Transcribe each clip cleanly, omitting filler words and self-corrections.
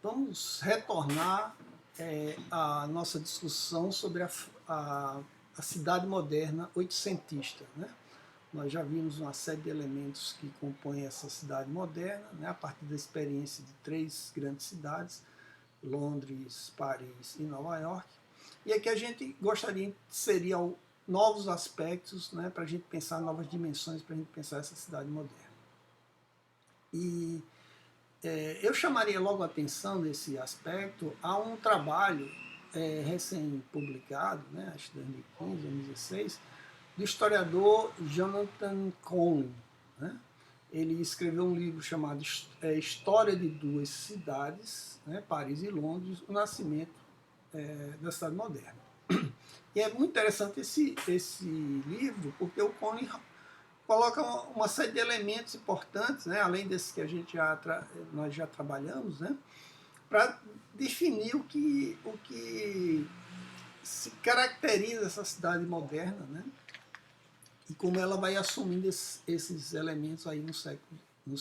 Vamos retornar a nossa discussão sobre a cidade moderna oitocentista, né? Nós já vimos uma série de elementos que compõem essa cidade moderna, né, a partir da experiência de 3 grandes cidades, Londres, Paris e Nova York. E aqui a gente gostaria de inserir novos aspectos, né, para a gente pensar novas dimensões, para a gente pensar essa cidade moderna. E eu chamaria logo a atenção desse aspecto a um trabalho recém-publicado, né, acho que 2015, 2016, do historiador Jonathan Conlin, né? Ele escreveu um livro chamado História de Duas Cidades, né, Paris e Londres, o nascimento da cidade moderna. E é muito interessante esse livro, porque o Conlin coloca uma série de elementos importantes, né, além desses que nós já trabalhamos, né, para definir o que se caracteriza essa cidade moderna, né, e como ela vai assumindo esses elementos aí durante o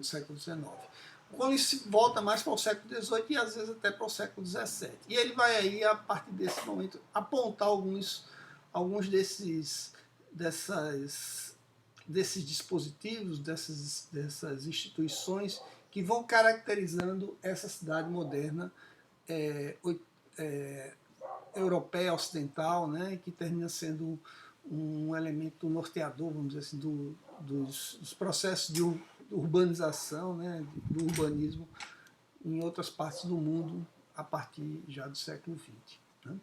século XIX. Quando ele se volta mais para o século XVIII e às vezes até para o século XVII. E ele vai aí, a partir desse momento, apontar alguns desses dispositivos, dessas instituições que vão caracterizando essa cidade moderna europeia, ocidental, né, que termina sendo um elemento norteador, vamos dizer assim, dos processos de urbanização, né, do urbanismo em outras partes do mundo a partir já do século XX. Né?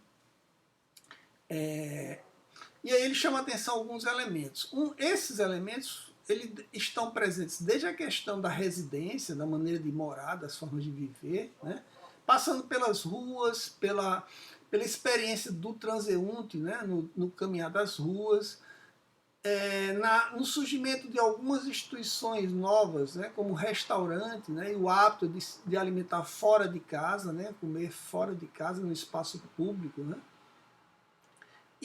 E aí ele chama a atenção alguns elementos. Esses elementos estão presentes desde a questão da residência, da maneira de morar, das formas de viver, né? Passando pelas ruas, pela experiência do transeunte, né? no caminhar das ruas, no surgimento de algumas instituições novas, né? Como o restaurante, né? E o hábito de alimentar fora de casa, né? Comer fora de casa, no espaço público, né?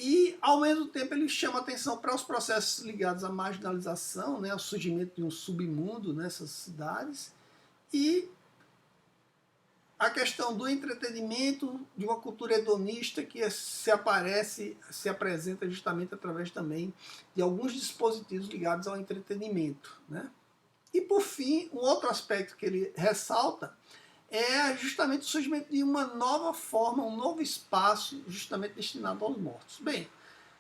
E, ao mesmo tempo, ele chama atenção para os processos ligados à marginalização, né, ao surgimento de um submundo nessas cidades, e a questão do entretenimento, de uma cultura hedonista que se apresenta justamente através também de alguns dispositivos ligados ao entretenimento, né? E, por fim, um outro aspecto que ele ressalta é justamente o surgimento de uma nova forma, um novo espaço justamente destinado aos mortos. Bem,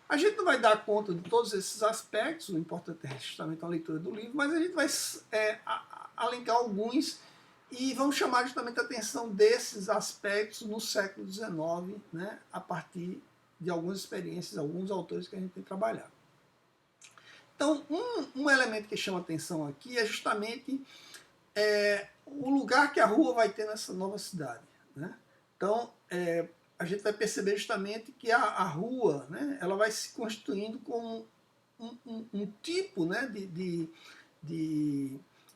a gente não vai dar conta de todos esses aspectos, o importante é justamente a leitura do livro, mas a gente vai alencar alguns e vamos chamar justamente a atenção desses aspectos no século XIX, né, a partir de algumas experiências, alguns autores que a gente tem trabalhado. Então, um elemento que chama atenção aqui é justamente o lugar que a rua vai ter nessa nova cidade, né? Então, a gente vai perceber justamente que a rua, né, ela vai se constituindo como um tipo, né, de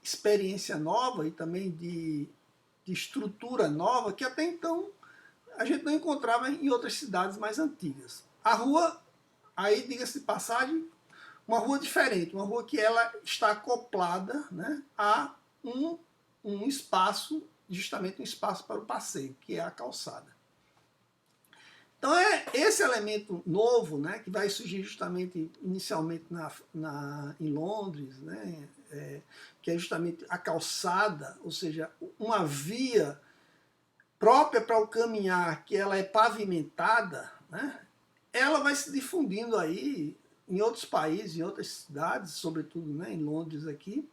experiência nova e também de estrutura nova que até então a gente não encontrava em outras cidades mais antigas. A rua, aí diga-se de passagem, uma rua diferente, uma rua que ela está acoplada, né, a um espaço, justamente um espaço para o passeio, que é a calçada. Então é esse elemento novo, né, que vai surgir justamente inicialmente em Londres, né, que é justamente a calçada, ou seja, uma via própria para o caminhar, que ela é pavimentada, né, ela vai se difundindo aí em outros países, em outras cidades, sobretudo, né, em Londres aqui,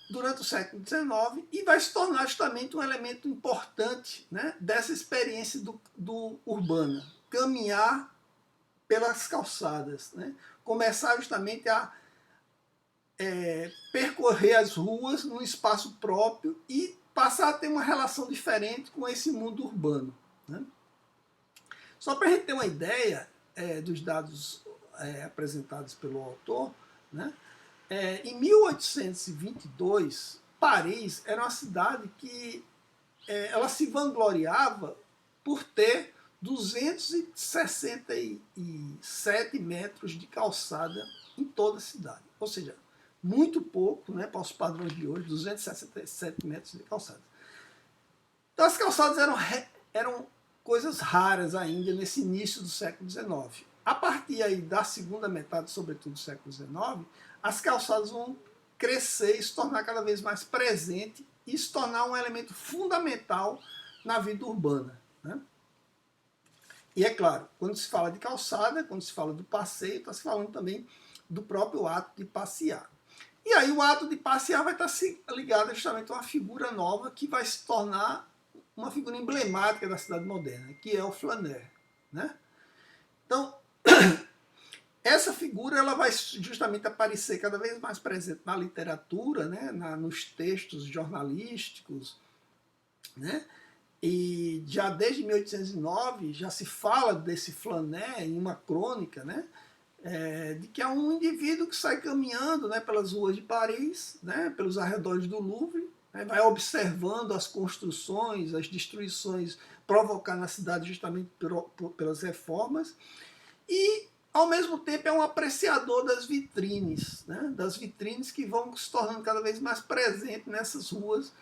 durante o século XIX, e vai se tornar justamente um elemento importante, né, dessa experiência do urbana, caminhar pelas calçadas, né, começar justamente a percorrer as ruas num espaço próprio e passar a ter uma relação diferente com esse mundo urbano. Né. Só para a gente ter uma ideia dos dados apresentados pelo autor, né, em 1822, Paris era uma cidade que ela se vangloriava por ter 267 metros de calçada em toda a cidade. Ou seja, muito pouco, né, para os padrões de hoje, 267 metros de calçada. Então as calçadas eram coisas raras ainda nesse início do século XIX. A partir aí da segunda metade, sobretudo do século XIX, as calçadas vão crescer e se tornar cada vez mais presente e se tornar um elemento fundamental na vida urbana, né? E é claro, quando se fala de calçada, quando se fala do passeio, está se falando também do próprio ato de passear. E aí o ato de passear vai estar ligado justamente a uma figura nova que vai se tornar uma figura emblemática da cidade moderna, que é o flaner, né? Então, essa figura ela vai justamente aparecer cada vez mais presente na literatura, né? Nos textos jornalísticos, né? E já desde 1809 já se fala desse flaner em uma crônica, né? De que é um indivíduo que sai caminhando, né, pelas ruas de Paris, né, pelos arredores do Louvre, né, vai observando as construções, as destruições provocadas na cidade justamente pelas reformas, e ao mesmo tempo é um apreciador das vitrines, né, das vitrines que vão se tornando cada vez mais presentes nessas ruas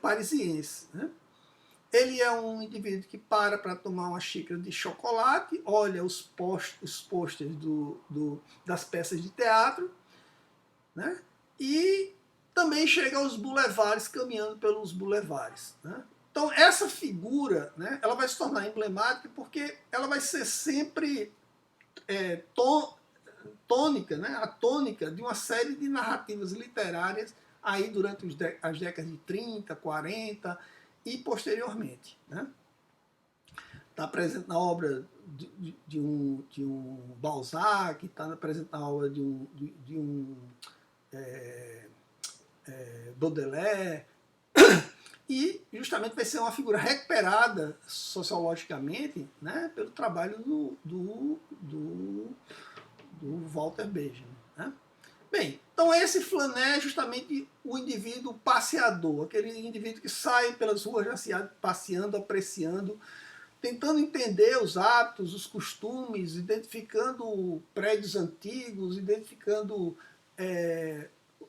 parisienses, né. Ele é um indivíduo que para tomar uma xícara de chocolate, olha os pôsteres das peças de teatro, né? E também chega aos boulevards, caminhando pelos boulevards, né? Então essa figura, né, ela vai se tornar emblemática porque ela vai ser sempre tônica, né, a tônica de uma série de narrativas literárias aí durante as décadas de 30, 40 e posteriormente, né? Está presente na obra de um Balzac, está presente na obra de um Baudelaire, e justamente vai ser uma figura recuperada sociologicamente, né, pelo trabalho do Walter Benjamin, né? Bem, então esse flaner é justamente o indivíduo passeador, aquele indivíduo que sai pelas ruas passeando, apreciando, tentando entender os hábitos, os costumes, identificando prédios antigos, identificando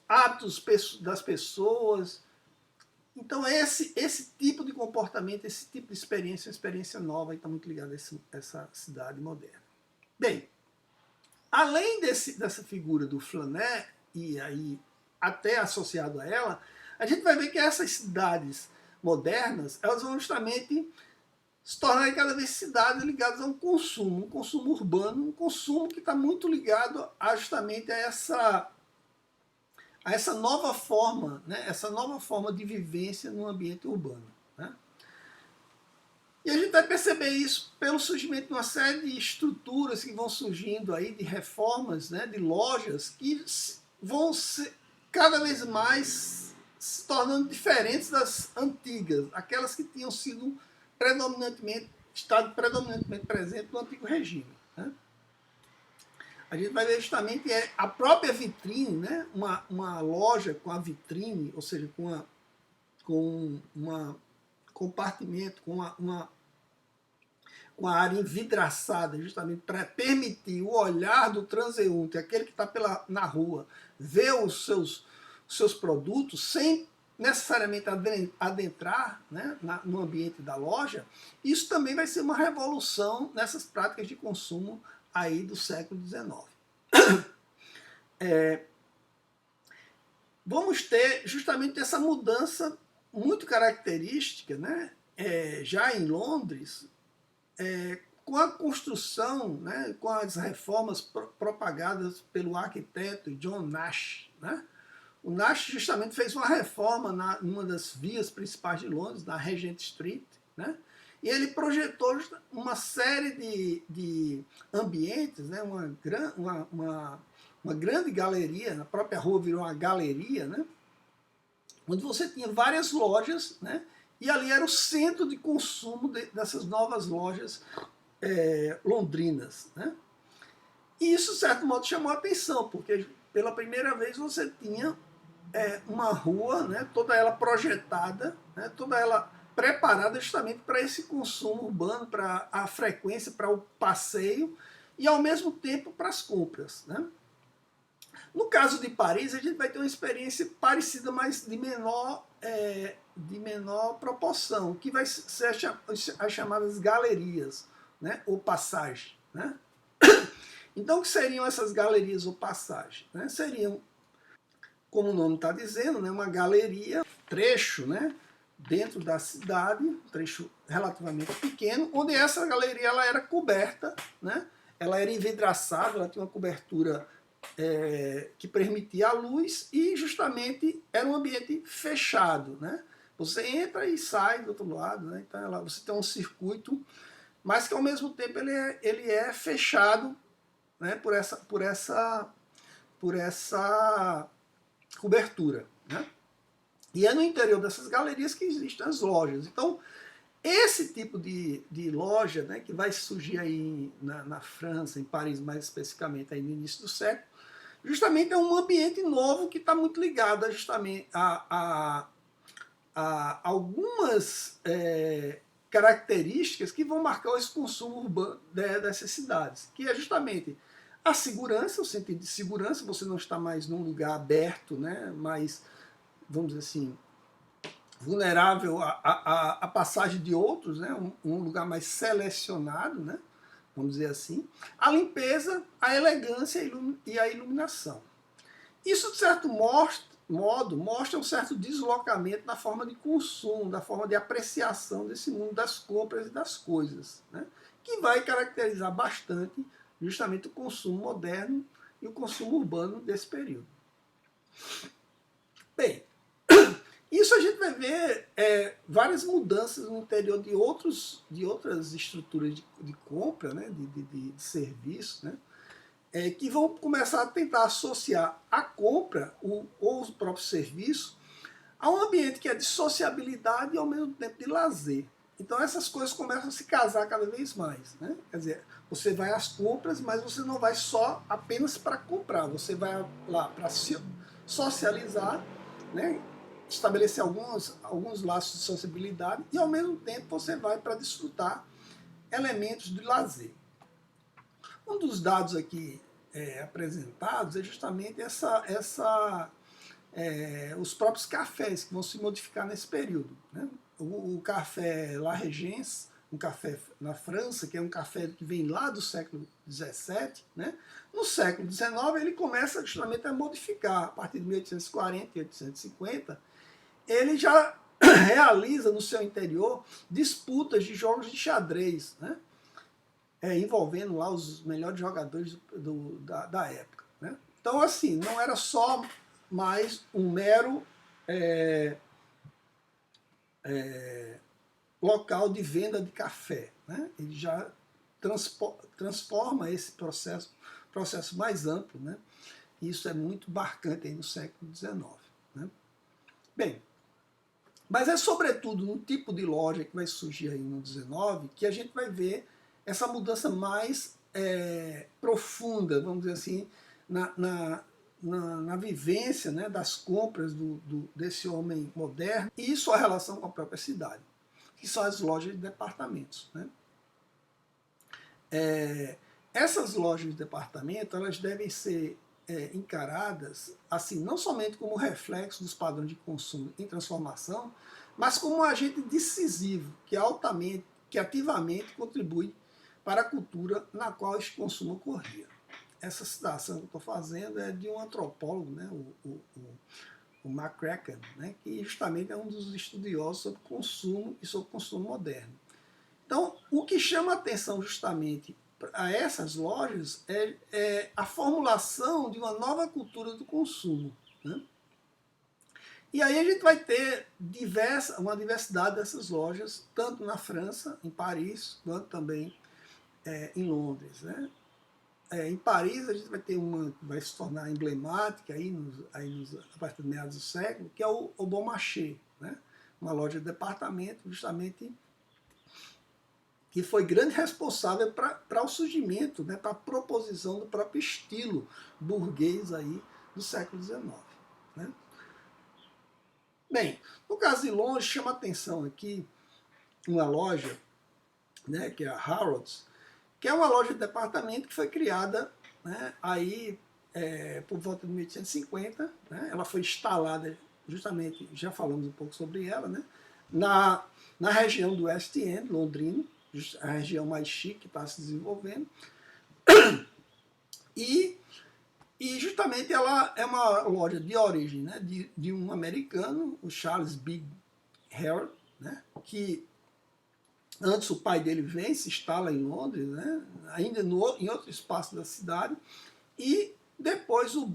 hábitos das pessoas. Então esse tipo de comportamento, esse tipo de experiência é uma experiência nova e está muito ligada a essa cidade moderna. Bem, além dessa figura do flaner, e aí até associado a ela, a gente vai ver que essas cidades modernas, elas vão justamente se tornarem cada vez cidades ligadas a um consumo urbano, um consumo que está muito ligado justamente a essa nova forma, né, essa nova forma de vivência no ambiente urbano, né? E a gente vai perceber isso pelo surgimento de uma série de estruturas que vão surgindo aí, de reformas, né, de lojas, que vão ser cada vez mais se tornando diferentes das antigas, aquelas que tinham sido estado predominantemente presente no antigo regime, né? A gente vai ver justamente a própria vitrine, né, uma loja com a vitrine, ou seja, com uma compartimento, com a área envidraçada, justamente para permitir o olhar do transeunte, aquele que está na rua, ver os seus produtos sem necessariamente adentrar, né, no ambiente da loja. Isso também vai ser uma revolução nessas práticas de consumo aí do século XIX. Vamos ter justamente essa mudança muito característica, né, já em Londres, com a construção, né, com as reformas propagadas pelo arquiteto John Nash, né? O Nash justamente fez uma reforma numa das vias principais de Londres, na Regent Street, né? E ele projetou uma série de ambientes, né? Uma grande galeria, na própria rua virou uma galeria, né? Onde você tinha várias lojas, né? E ali era o centro de consumo dessas novas lojas londrinas, né? E isso, de certo modo, chamou a atenção, porque pela primeira vez você tinha uma rua, né, toda ela projetada, né, toda ela preparada justamente para esse consumo urbano, para a frequência, para o passeio e, ao mesmo tempo, para as compras, né? No caso de Paris, a gente vai ter uma experiência parecida, mas de menor proporção, que vai ser as chamadas galerias, né, ou passagem. Né? Então, o que seriam essas galerias ou passagem? Né? Seriam, como o nome está dizendo, né, uma galeria, trecho, né, dentro da cidade, um trecho relativamente pequeno, onde essa galeria ela era coberta, né, ela era envidraçada, ela tinha uma cobertura que permitia a luz e justamente era um ambiente fechado. Né? Você entra e sai do outro lado, né? Então você tem um circuito, mas que ao mesmo tempo ele é fechado, né, por essa cobertura. Né? E é no interior dessas galerias que existem as lojas. Então, esse tipo de loja, né, que vai surgir aí na França, em Paris mais especificamente aí no início do século, justamente é um ambiente novo que está muito ligado justamente a algumas características que vão marcar esse consumo urbano dessas cidades, que é justamente a segurança, o sentido de segurança, você não está mais num lugar aberto, né, mais, vamos dizer assim, vulnerável à passagem de outros, né, um lugar mais selecionado, né, vamos dizer assim, a limpeza, a elegância e a iluminação. Isso, de certo modo, mostra um certo deslocamento na forma de consumo, da forma de apreciação desse mundo das compras e das coisas, né? Que vai caracterizar bastante justamente o consumo moderno e o consumo urbano desse período. Bem, isso a gente vai ver várias mudanças no interior de outras estruturas de compra, né? de serviço, né? Que vão começar a tentar associar a compra ou o próprio serviço a um ambiente que é de sociabilidade e ao mesmo tempo de lazer. Então essas coisas começam a se casar cada vez mais. Né? Quer dizer, você vai às compras, mas você não vai só apenas para comprar, você vai lá para socializar, né? Estabelecer alguns laços de sociabilidade e ao mesmo tempo você vai para desfrutar elementos de lazer. Um dos dados aqui apresentados é justamente os próprios cafés que vão se modificar nesse período. Né? O café La Régence, um café na França, que é um café que vem lá do século XVII, né? No século XIX ele começa justamente a modificar, a partir de 1840 e 1850, ele já realiza no seu interior disputas de jogos de xadrez, né? Envolvendo lá os melhores jogadores da época. Né? Então, assim, não era só mais um mero local de venda de café. Né? Ele já transforma esse processo mais amplo. Né? E isso é muito marcante aí no século XIX. Né? Bem, mas é sobretudo no tipo de loja que vai surgir aí no XIX que a gente vai ver essa mudança mais profunda, vamos dizer assim, na vivência, né, das compras desse homem moderno e sua relação com a própria cidade, que são as lojas de departamentos. Né? Essas lojas de departamento elas devem ser encaradas assim, não somente como reflexo dos padrões de consumo em transformação, mas como um agente decisivo que ativamente contribui para a cultura na qual esse consumo ocorria. Essa citação que eu estou fazendo é de um antropólogo, né, o McCracken, né, que justamente é um dos estudiosos sobre consumo e sobre consumo moderno. Então, o que chama a atenção justamente a essas lojas é a formulação de uma nova cultura do consumo. Né? E aí a gente vai ter uma diversidade dessas lojas, tanto na França, em Paris, quanto também em Londres. Né? Em Paris a gente vai ter uma que vai se tornar emblemática a partir de meados do século, que é o Bon Marché, né? Uma loja de departamento justamente que foi grande responsável para o surgimento, né, para a proposição do próprio estilo burguês aí do século XIX. Né? Bem, no caso de Londres, chama atenção aqui uma loja, que é a Harrods, que é uma loja de departamento que foi criada, né, aí por volta de 1850, né? Ela foi instalada justamente, já falamos um pouco sobre ela, né? na região do West End, londrino, a região mais chique que está se desenvolvendo, e justamente ela é uma loja de origem, né? de um americano, o Charles Big Harold, né? Que antes o pai dele vem, se instala em Londres, né? Ainda em outro espaço da cidade, e depois o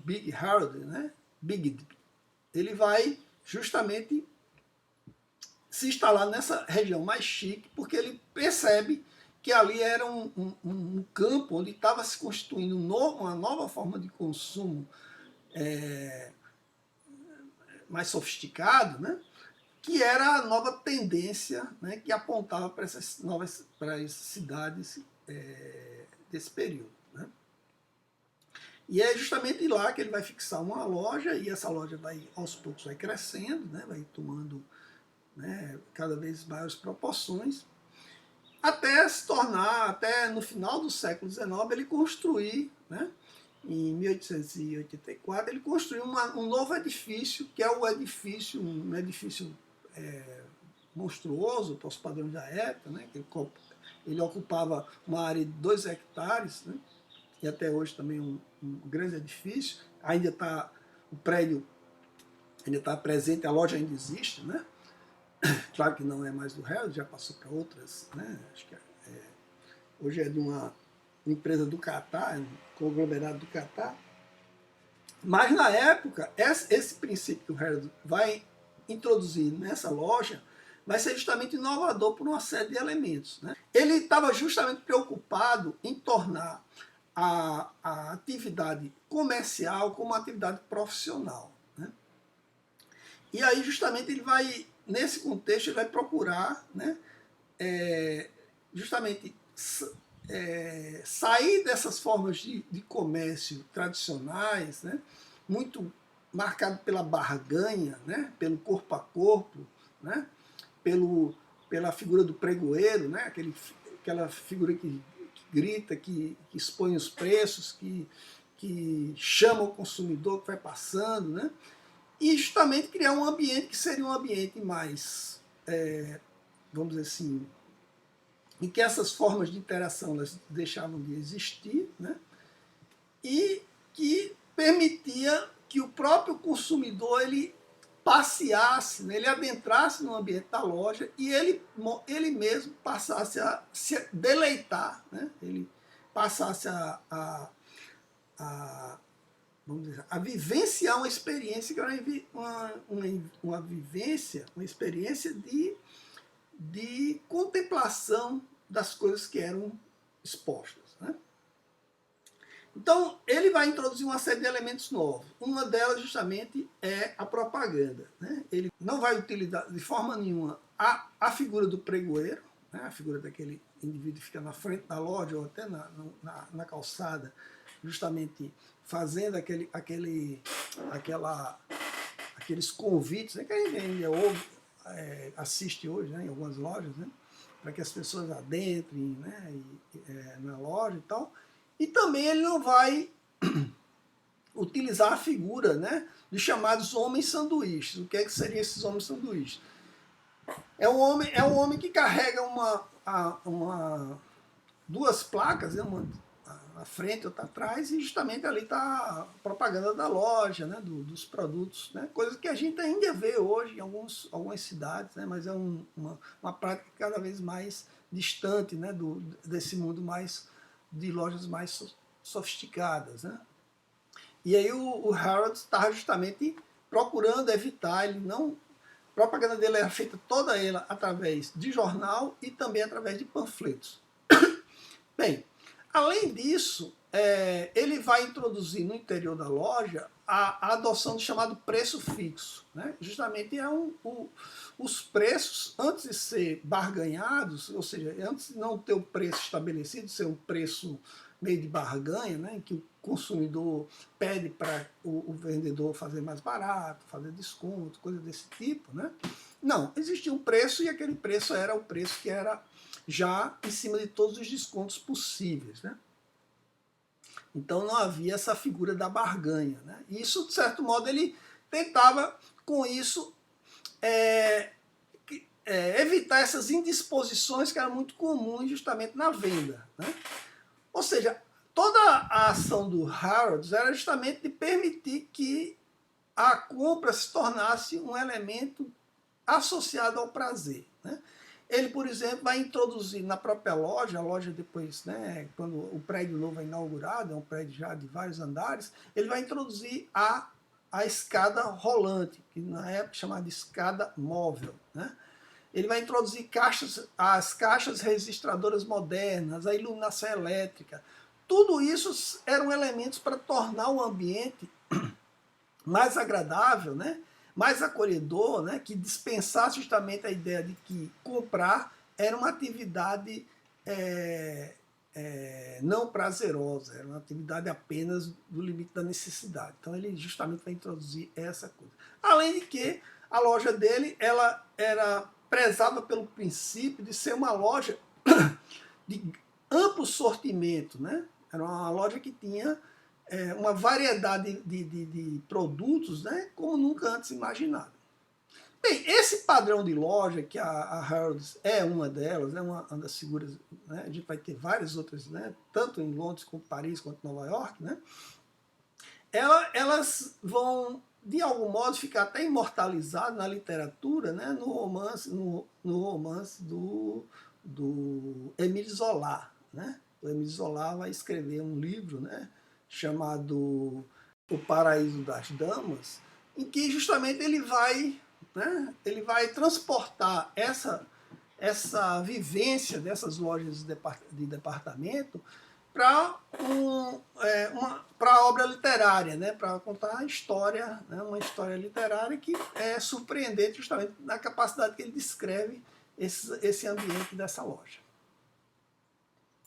Big Harold, né? Ele vai justamente se instalar nessa região mais chique, porque ele percebe que ali era um campo onde estava se constituindo uma nova forma de consumo mais sofisticado, né? Que era a nova tendência, né? Que apontava para essas cidades desse período. Né? E é justamente lá que ele vai fixar uma loja, e essa loja vai, aos poucos, vai crescendo, né? Vai tomando, né, cada vez maiores proporções, até se tornar, até no final do século XIX, ele construir, né, em 1884, ele construiu um novo edifício, que é um edifício monstruoso para os padrões da época, né, que ele ocupava uma área de 2 hectares, né, e até hoje também um grande edifício, ainda está, o prédio ainda está presente, a loja ainda existe, né? Claro que não é mais do Harold, já passou para outras, né? Acho que hoje é de uma empresa do Catar, um conglomerado do Catar. Mas na época, esse princípio que o Harold vai introduzir nessa loja vai ser justamente inovador por uma série de elementos. Né? Ele estava justamente preocupado em tornar a atividade comercial como uma atividade profissional. Né? E aí justamente ele vai, nesse contexto, ele vai procurar, né, justamente sair dessas formas de comércio tradicionais, né, muito marcado pela barganha, né, pelo corpo a corpo, né, pela figura do pregoeiro, né, aquela figura que grita, que expõe os preços, que chama o consumidor que vai passando, né, e justamente criar um ambiente que seria um ambiente mais, vamos dizer assim, em que essas formas de interação elas deixavam de existir, né? E que permitia que o próprio consumidor ele passeasse, né? Ele adentrasse no ambiente da loja e ele mesmo passasse a se deleitar, né? Ele passasse vamos dizer, a vivenciar uma experiência que era uma vivência, uma experiência de contemplação das coisas que eram expostas. Né? Então, ele vai introduzir uma série de elementos novos. Uma delas, justamente, é a propaganda. Né? Ele não vai utilizar de forma nenhuma a figura do pregoeiro, né? A figura daquele indivíduo que fica na frente da loja ou até na calçada, justamente fazendo aqueles convites, né, que a gente ainda assiste hoje, né, em algumas lojas, né, para que as pessoas adentrem, né, na loja e tal. E também ele não vai utilizar a figura, né, dos chamados homens sanduíches. O que é que seriam esses homens sanduíches? É um homem que carrega duas placas, né, uma à frente, outra atrás, e justamente ali está a propaganda da loja, né, dos produtos, né, coisas que a gente ainda vê hoje em algumas cidades, né, mas é uma prática cada vez mais distante, né, desse mundo mais de lojas mais sofisticadas. Né. E aí o Harold está justamente procurando evitar, ele não... A propaganda dele era feita toda ela através de jornal e também através de panfletos. Bem, além disso, ele vai introduzir no interior da loja a adoção do chamado preço fixo. Né? Justamente os preços, antes de ser barganhados, ou seja, antes de não ter o preço estabelecido, ser um preço meio de barganha, né, em que o consumidor pede para o vendedor fazer mais barato, fazer desconto, coisa desse tipo. Né? Não, existia um preço e aquele preço era o preço que era já em cima de todos os descontos possíveis. Né? Então não havia essa figura da barganha, né? E isso, de certo modo, ele tentava, com isso, evitar essas indisposições que eram muito comuns justamente na venda, né? Ou seja, toda a ação do Harrods era justamente de permitir que a compra se tornasse um elemento associado ao prazer, né? Ele, por exemplo, vai introduzir na própria loja, a loja depois, né, quando o prédio novo é inaugurado, é um prédio já de vários andares, ele vai introduzir a escada rolante, que na época chamada de escada móvel, né? Ele vai introduzir as caixas registradoras modernas, a iluminação elétrica. Tudo isso eram elementos para tornar o ambiente mais agradável, né? Mais acolhedor, né? Que dispensasse justamente a ideia de que comprar era uma atividade não prazerosa, era uma atividade apenas do limite da necessidade. Então ele justamente vai introduzir essa coisa. Além de que a loja dele ela era prezava pelo princípio de ser uma loja de amplo sortimento, né? Era uma loja que tinha uma variedade de produtos, né, como nunca antes imaginado. Bem, esse padrão de loja, que a Harrods é uma delas, é uma das figuras, né, a gente vai ter várias outras, né, tanto em Londres, quanto Paris, quanto Nova York, né, elas vão, de algum modo, ficar até imortalizadas na literatura, né, no romance do Émile Zola. Né? O Émile Zola vai escrever um livro, né, chamado O Paraíso das Damas, em que justamente ele vai transportar essa vivência dessas lojas de departamento para a obra literária, né, para contar a história, né, uma história literária que é surpreendente justamente na capacidade que ele descreve esse ambiente dessa loja.